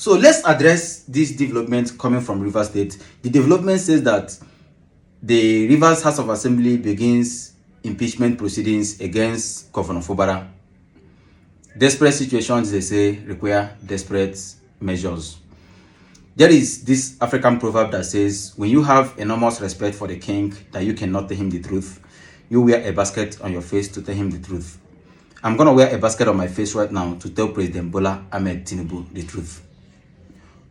So let's address this development coming from Rivers State. The development says that the Rivers House of Assembly begins impeachment proceedings against Governor Fubara. Desperate situations, they say, require desperate measures. There is this African proverb that says, when you have enormous respect for the king that you cannot tell him the truth, you wear a basket on your face to tell him the truth. I'm going to wear a basket on my face right now to tell President Bola Ahmed Tinubu the truth.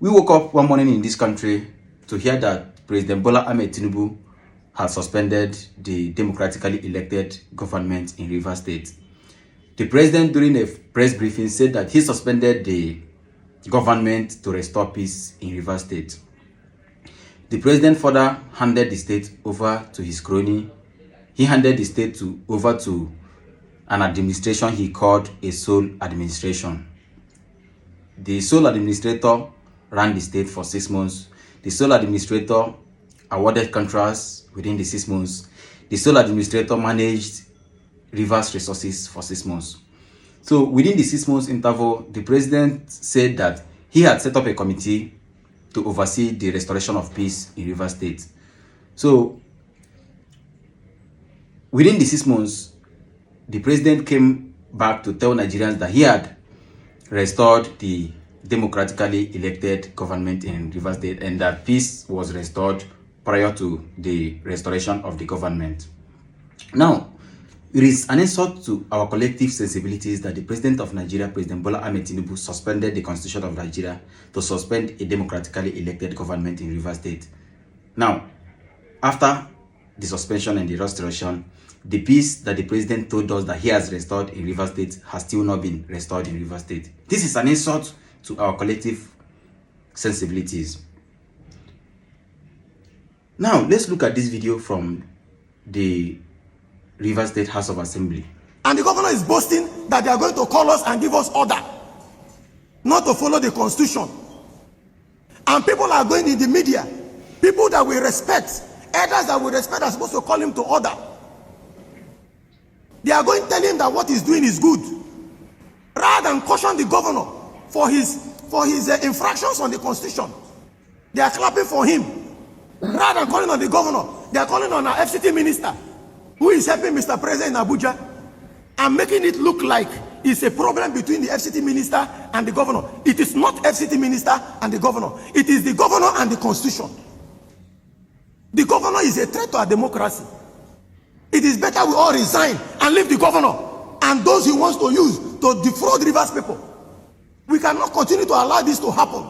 We woke up one morning in this country to hear that President Bola Ahmed Tinubu has suspended the democratically elected government in Rivers State. The president, during a press briefing, said that he suspended the government to restore peace in Rivers State. The president further handed the state over to his crony. He handed the state over to an administration he called a sole administration. The sole administrator ran the state for 6 months. The sole administrator awarded contracts within the 6 months. The sole administrator managed Rivers resources for 6 months. So within the 6 months interval, the president said that he had set up a committee to oversee the restoration of peace in Rivers State. So within the 6 months, the president came back to tell Nigerians that he had restored the democratically elected government in Rivers State and that peace was restored prior to the restoration of the government. Now, it is an insult to our collective sensibilities that the president of Nigeria, President Bola Ahmed Tinubu, suspended the constitution of Nigeria to suspend a democratically elected government in Rivers State. Now, after the suspension and the restoration, the peace that the president told us that he has restored in Rivers State has still not been restored in Rivers State. This is an insult to our collective sensibilities. Now, let's look at this video from the Rivers State House of Assembly. And the governor is boasting that they are going to call us and give us order not to follow the constitution. And people are going in the media, people that we respect, elders that we respect are supposed to call him to order. They are going to tell him that what he's doing is good, rather than caution the governor for his infractions on the constitution. They are clapping for him. Rather than calling on the governor, they are calling on our FCT minister, who is helping Mr. President in Abuja, and making it look like it's a problem between the FCT minister and the governor. It is not FCT minister and the governor. It is the governor and the constitution. The governor is a threat to our democracy. It is better we all resign and leave the governor and those he wants to use to defraud Rivers people. We cannot continue to allow this to happen.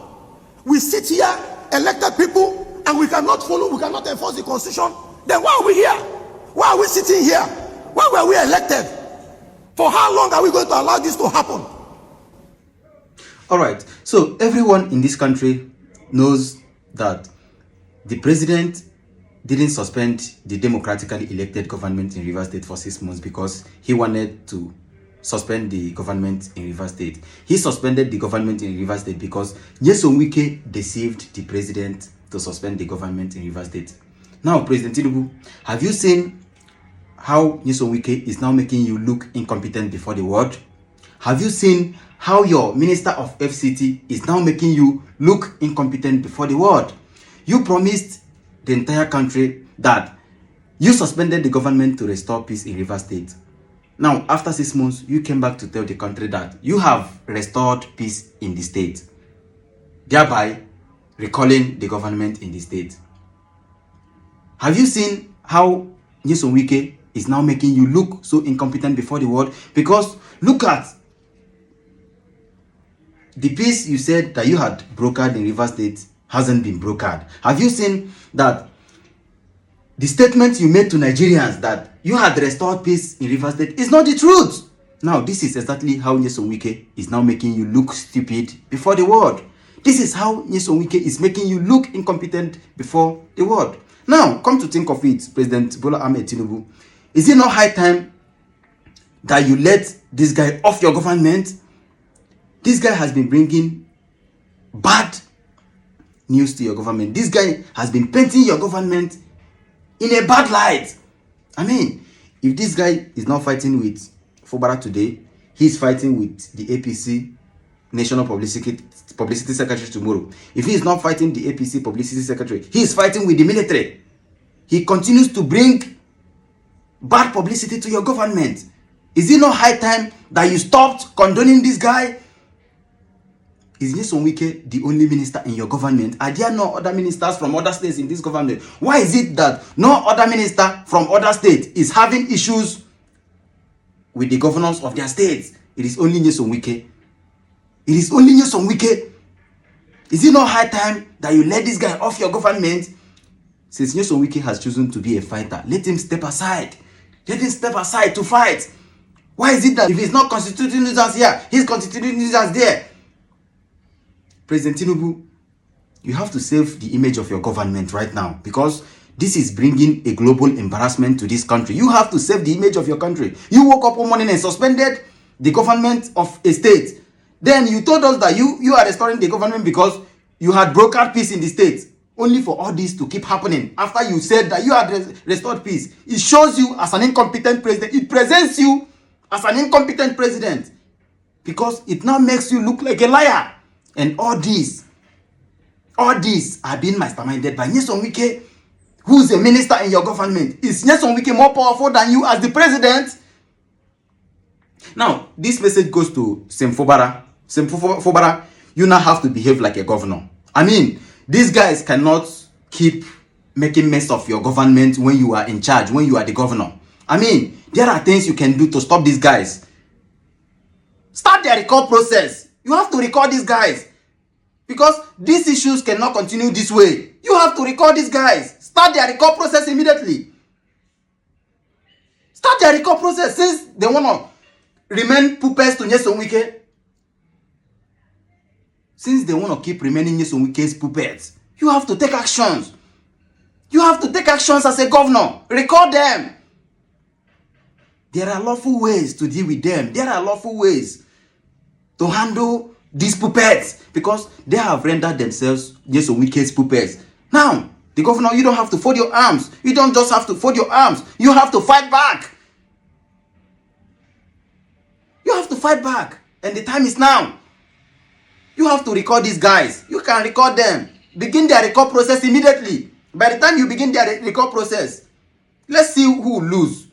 We sit here, elected people, and we cannot follow, we cannot enforce the constitution. Then why are we here? Why are we sitting here? Why were we elected? For how long are we going to allow this to happen? All right. So everyone in this country knows that the president didn't suspend the democratically elected government in Rivers State for 6 months because he wanted to suspend the government in Rivers State. He suspended the government in Rivers State because Nyesom Wike deceived the president to suspend the government in Rivers State. Now, President Tinubu, have you seen how Nyesom Wike is now making you look incompetent before the world? Have you seen how your Minister of FCT is now making you look incompetent before the world? You promised the entire country that you suspended the government to restore peace in Rivers State. Now, after 6 months, you came back to tell the country that you have restored peace in the state, thereby recalling the government in the state. Have you seen how Nyesom Wike is now making you look so incompetent before the world? Because look at the peace you said that you had brokered in Rivers State hasn't been brokered. Have you seen that the statement you made to Nigerians that you had restored peace in Rivers State is not the truth? Now, this is exactly how Nyesom Wike is now making you look stupid before the world. This is how Nyesom Wike is making you look incompetent before the world. Now, come to think of it, President Bola Ahmed Tinubu, is it not high time that you let this guy off your government? This guy has been bringing bad news to your government. This guy has been painting your government in a bad light. I mean, if this guy is not fighting with Fubara today, he's fighting with the APC national publicity secretary tomorrow. If he is not fighting the APC publicity secretary, he is fighting with the military. He continues to bring bad publicity to your government. Is it not high time that you stopped condoning this guy? Is Nyesom Wike the only minister in your government? Are there no other ministers from other states in this government? Why is it that no other minister from other states is having issues with the governors of their states? It is only Nyesom Wike. It is only Nyesom Wike. Is it not high time that you let this guy off your government? Since Nyesom Wike has chosen to be a fighter, let him step aside. Let him step aside to fight. Why is it that if he's not constituting nuisance here, he's constituting nuisance there? President Tinubu, you have to save the image of your government right now, because this is bringing a global embarrassment to this country. You have to save the image of your country. You woke up one morning and suspended the government of a state. Then you told us that you are restoring the government because you had brokered peace in the state. Only for all this to keep happening after you said that you had restored peace. It shows you as an incompetent president. It presents you as an incompetent president, because it now makes you look like a liar. And all these are being masterminded by Nyesom Wike, who is a minister in your government. Is Nyesom Wike more powerful than you as the president? Now, this message goes to Semfobara. Semfobara, you now have to behave like a governor. I mean, these guys cannot keep making mess of your government when you are in charge, when you are the governor. I mean, there are things you can do to stop these guys. Start the recall process. You have to record these guys, because these issues cannot continue this way. You have to record these guys. Start their recall process immediately. Start their recall process, since they want to remain puppets to Nyesom Wike. Since they want to keep remaining Nyesom Wike's puppets, you have to take actions. You have to take actions as a governor. Record them. There are lawful ways to deal with them. There are lawful ways to handle these puppets, because they have rendered themselves Nyesom Wike's puppets. Now, the governor, you don't have to fold your arms. You don't just have to fold your arms. You have to fight back. You have to fight back. And the time is now. You have to record these guys. You can record them. Begin their record process immediately. By the time you begin their record process, let's see who will lose.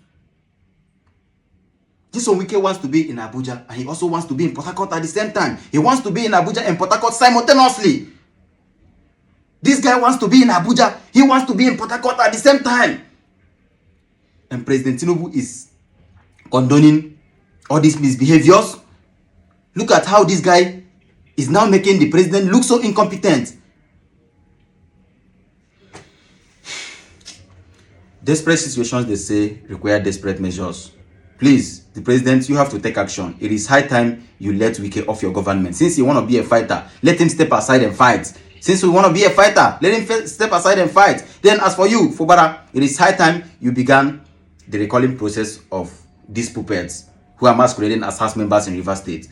Nyesom Wike wants to be in Abuja, and he also wants to be in Port Harcourt at the same time. He wants to be in Abuja and Port Harcourt simultaneously. This guy wants to be in Abuja. He wants to be in Port Harcourt at the same time. And President Tinubu is condoning all these misbehaviors. Look at how this guy is now making the president look so incompetent. Desperate situations, they say, require desperate measures. Please, the president, you have to take action. It is high time you let Wike off your government. Since you want to be a fighter, let him step aside and fight. Since we want to be a fighter, let him step aside and fight. Then as for you, Fobara, it is high time you began the recalling process of these puppets who are masquerading as house members in Rivers State.